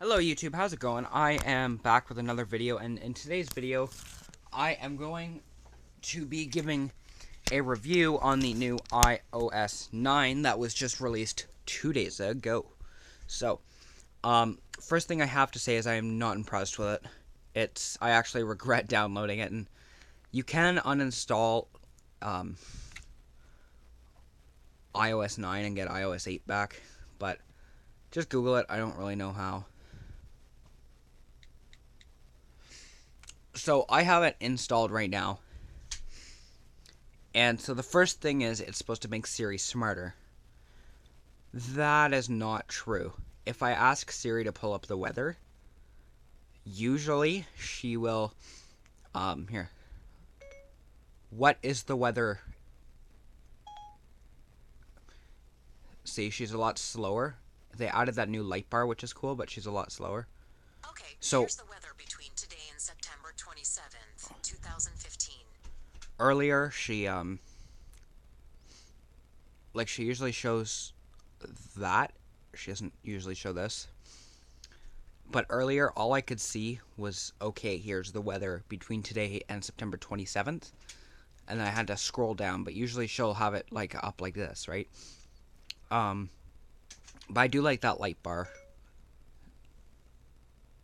Hello YouTube, how's it going? I am back with another video, and in today's video, I am going to be giving a review on the new iOS 9 that was just released 2 days ago. So, first thing I have to say is I am not impressed with it. I actually regret downloading it, and you can uninstall iOS 9 and get iOS 8 back, but just Google it. I don't really know how. So I have it installed right now. And so the first thing is it's supposed to make Siri smarter. That is not true. If I ask Siri to pull up the weather, usually she will, here. What is the weather? See, she's a lot slower. They added that new light bar, which is cool, but she's a lot slower. Okay, So here's the weather between today and September 27th, 2015. earlier she she usually shows that. She doesn't usually show this. But earlier, all I could see was, okay, here's the weather between today and September 27th. And then I had to scroll down, but usually she'll have it, up like this, right? Um, but I do like that light bar.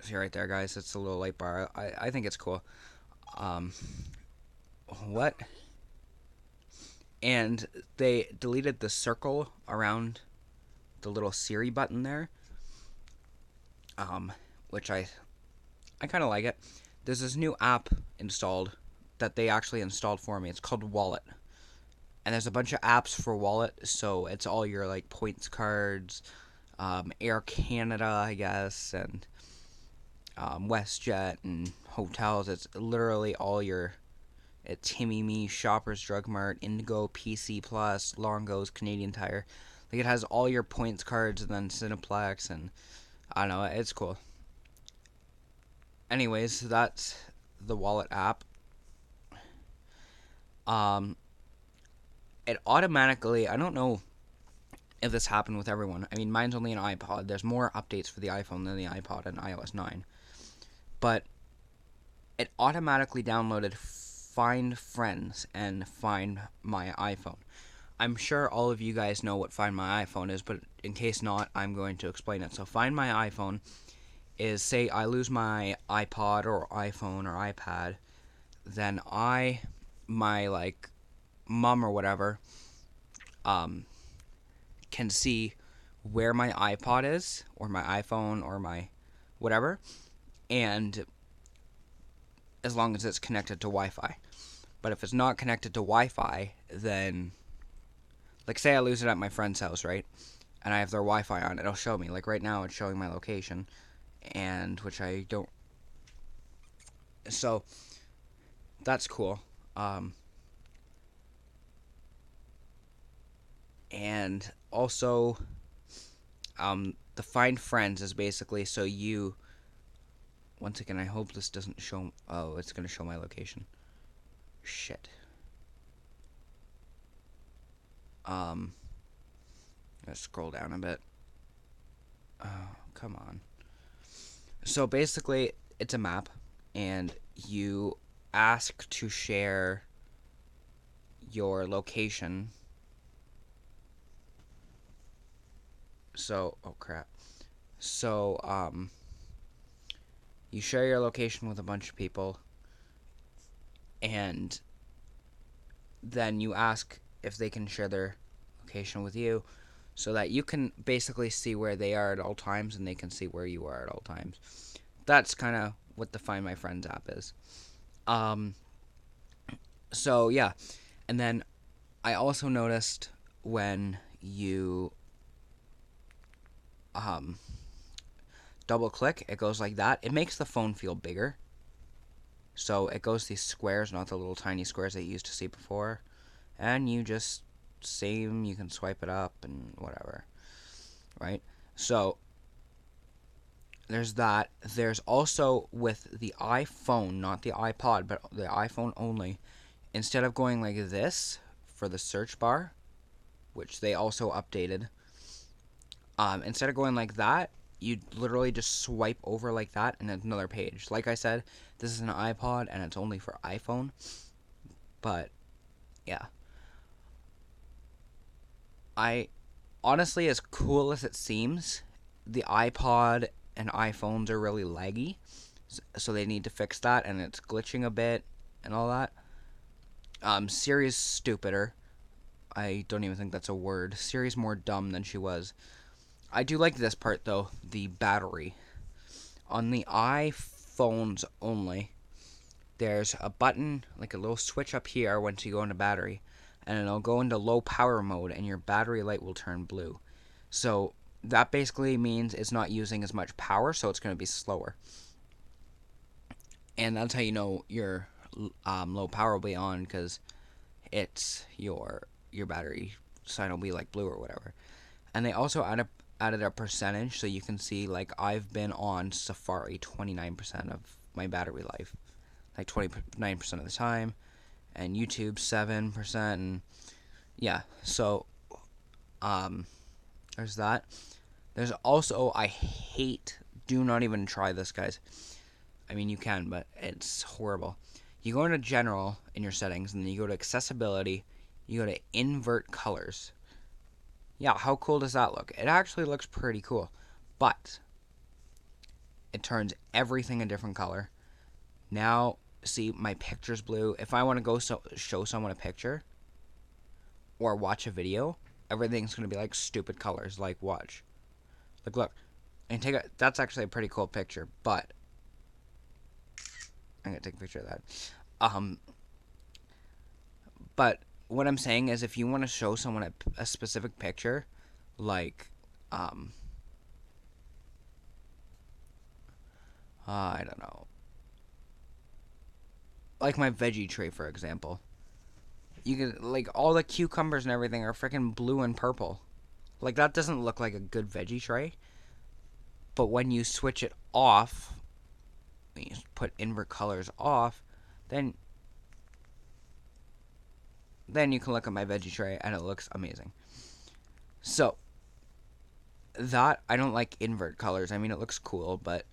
See right there, guys? It's a little light bar. I think it's cool. Um, what? And they deleted the circle around the little Siri button there. Which I kind of like it. There's this new app installed that they actually installed for me. It's called Wallet. And there's a bunch of apps for Wallet, so it's all your points cards, Air Canada, I guess, and WestJet and hotels. It's literally all your Timmy Me, Shoppers Drug Mart, Indigo, PC Plus, Longo's, Canadian Tire. It has all your points cards and then Cineplex, and I don't know, it's cool. Anyways, that's the Wallet app. Um, it automatically, I don't know if this happened with everyone. I mean, mine's only an iPod. There's more updates for the iPhone than the iPod and iOS 9. But it automatically downloaded Find Friends and Find My iPhone. I'm sure all of you guys know what Find My iPhone is, but in case not, I'm going to explain it. So Find My iPhone is, say I lose my iPod or iPhone or iPad, then my mom or whatever, can see where my iPod is or my iPhone or my whatever, and as long as it's connected to Wi-Fi. But if it's not connected to Wi-Fi, then say I lose it at my friend's house, right? And I have their Wi-Fi on, it'll show me. Like right now, it's showing my location, and which I don't. So that's cool. And also, the Find Friends is basically so you. Once again, I hope this doesn't show. Oh, it's gonna show my location. Shit. Let's scroll down a bit. Oh, come on. So basically, it's a map, and you ask to share your location. So, oh crap. So, you share your location with a bunch of people, and then you ask if they can share their location with you so that you can basically see where they are at all times and they can see where you are at all times. That's kind of what the Find My Friends app is. So, yeah. And then I also noticed when you double click, it goes like that. It makes the phone feel bigger. So it goes these squares, not the little tiny squares that you used to see before. And you just save them, you can swipe it up and whatever. Right? So there's that. There's also with the iPhone, not the iPod, but the iPhone only, instead of going like this for the search bar, which they also updated, instead of going like that, you literally just swipe over like that and it's another page. Like I said, this is an iPod and it's only for iPhone, but yeah. I honestly, as cool as it seems, the iPod and iPhones are really laggy, so they need to fix that, and it's glitching a bit and all that. Siri's stupider. I don't even think that's a word. Siri's more dumb than she was. I do like this part though, the battery. On the iPhones only, there's a button, like a little switch up here once you go into battery, and it'll go into low power mode and your battery light will turn blue. So that basically means it's not using as much power, so it's going to be slower. And that's how you know your low power will be on, because it's your battery sign will be like blue or whatever. And they also added a percentage, so you can see like I've been on Safari 29% of my battery life, like 29% of the time, and YouTube 7%, and yeah. So there's that. There's also, do not even try this, guys. I mean, you can, but it's horrible. You go into general in your settings, and then you go to accessibility. You go to invert colors. Yeah, how cool does that look? It actually looks pretty cool, but it turns everything a different color. Now, see, my picture's blue. If I want to go show someone a picture or watch a video, everything's going to be like stupid colors. Like, watch. Like, look. And that's actually a pretty cool picture, but I'm going to take a picture of that. Um, but what I'm saying is, if you want to show someone a specific picture, like, I don't know, like my veggie tray, for example. You can, like, all the cucumbers and everything are freaking blue and purple. Like, that doesn't look like a good veggie tray. But when you switch it off, when you put invert colors off, then you can look at my veggie tray and it looks amazing. So that, I don't like invert colors. I mean, it looks cool, but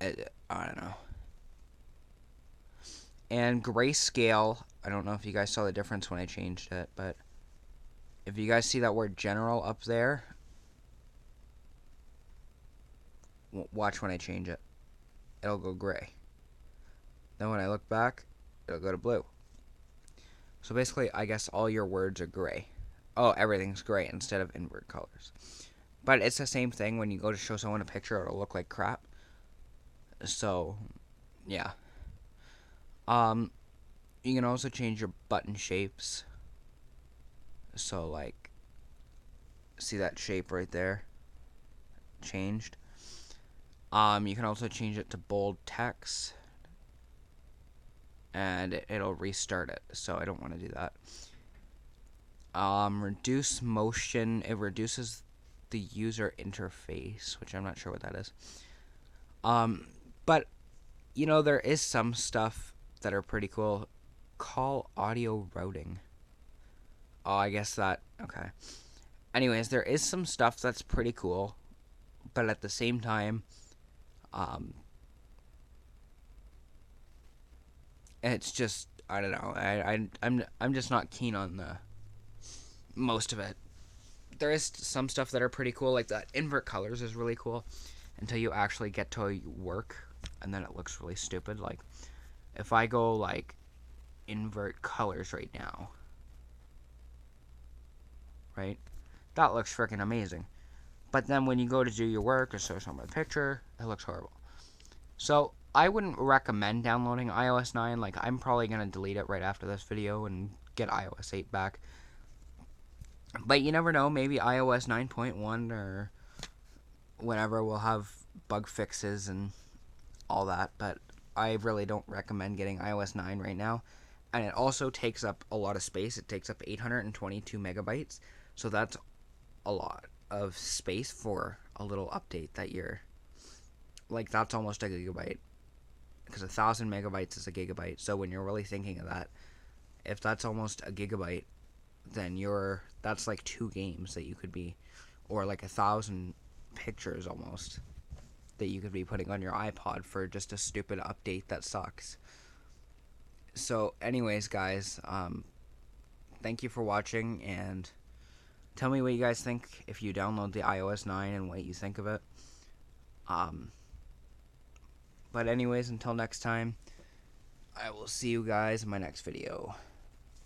I don't know. And grayscale, I don't know if you guys saw the difference when I changed it, but if you guys see that word general up there, watch when I change it. It'll go gray. Then when I look back, it'll go to blue. So basically, I guess all your words are gray. Oh, everything's gray instead of invert colors. But it's the same thing when you go to show someone a picture, it'll look like crap. So, yeah. Um, you can also change your button shapes. So, like, see that shape right there? Changed. You can also change it to bold text, and it'll restart it. So I don't want to do that. Reduce motion. It reduces the user interface, which I'm not sure what that is. But you know, there is some stuff that are pretty cool. Call audio routing. Oh, I guess that. Okay. Anyways, there is some stuff that's pretty cool, but at the same time, um, it's just, I don't know. I'm just not keen on the most of it. There is some stuff that are pretty cool, like that invert colors is really cool until you actually get to work, and then it looks really stupid. Like, if I go like invert colors right now, right, that looks freaking amazing. But then when you go to do your work or show someone a picture, it looks horrible. So I wouldn't recommend downloading iOS 9. Like, I'm probably gonna delete it right after this video and get iOS 8 back. But you never know. Maybe iOS 9.1 or whenever will have bug fixes and all that. But I really don't recommend getting iOS 9 right now. And it also takes up a lot of space. It takes up 822 megabytes. So that's a lot of space for a little update that you're like, that's almost a gigabyte, because 1,000 megabytes is a gigabyte. So when you're really thinking of that, if that's almost a gigabyte, then that's like 2 games that you could be, or like 1,000 pictures almost that you could be putting on your iPod for just a stupid update that sucks. So, anyways, guys, thank you for watching, and tell me what you guys think if you download the iOS 9 and what you think of it. Um, but anyways, until next time, I will see you guys in my next video.